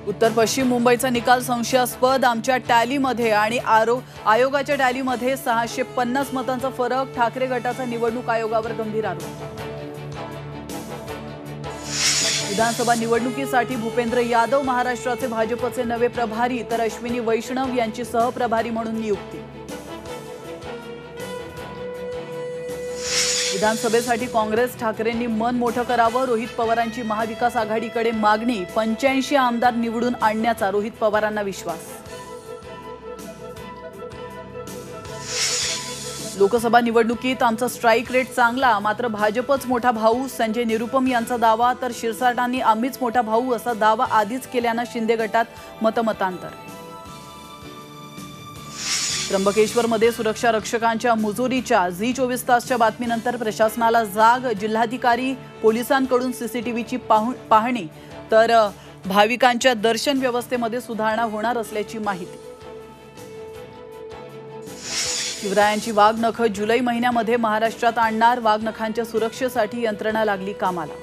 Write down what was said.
उत्तर पश्चिम मुंबईचा निकाल संशयास्पद। आमच्या टॅलीमध्ये आणि आयोगाच्या टॅलीमध्ये 650 मतांचा फरक। ठाकरे गटाचा निवडणूक आयोगावर गंभीर आरोप। विधानसभा निवडणुकीसाठी भूपेंद्र यादव महाराष्ट्राचे भाजपचे नवे प्रभारी, तर अश्विनी वैष्णव यांची सहप्रभारी म्हणून नियुक्ती। विधानसभेसाठी काँग्रेस ठाकरेंनी मन मोठं करावं, रोहित पवारांची महाविकास आघाडीकडे मागणी। 85 आमदार निवडून आणण्याचा रोहित पवारांना विश्वास। लोकसभा निवडणुकीत आमचा स्ट्राईक रेट चांगला, मात्र भाजपच मोठा भाऊ, संजय निरुपम यांचा दावा। तर शिरसाटांनी आम्हीच मोठा भाऊ असा दावा आधीच केल्यानं शिंदे गटात मतमतांतर। त्र्यंबकेश्वरमध्ये सुरक्षा रक्षकांच्या मुजोरीच्या झी 24 तासच्या बातमीनंतर प्रशासनाला जाग। जिल्हाधिकारी पोलिसांकडून सीसीटीव्हीची पाहणी, तर भाविकांच्या दर्शन व्यवस्थेमध्ये सुधारणा होणार असल्याची माहिती। शिवरायांची वाघनखं जुलै महिन्यामध्ये महाराष्ट्रात आणणार। वाघनखांच्या सुरक्षेसाठी यंत्रणा लागली कामाला।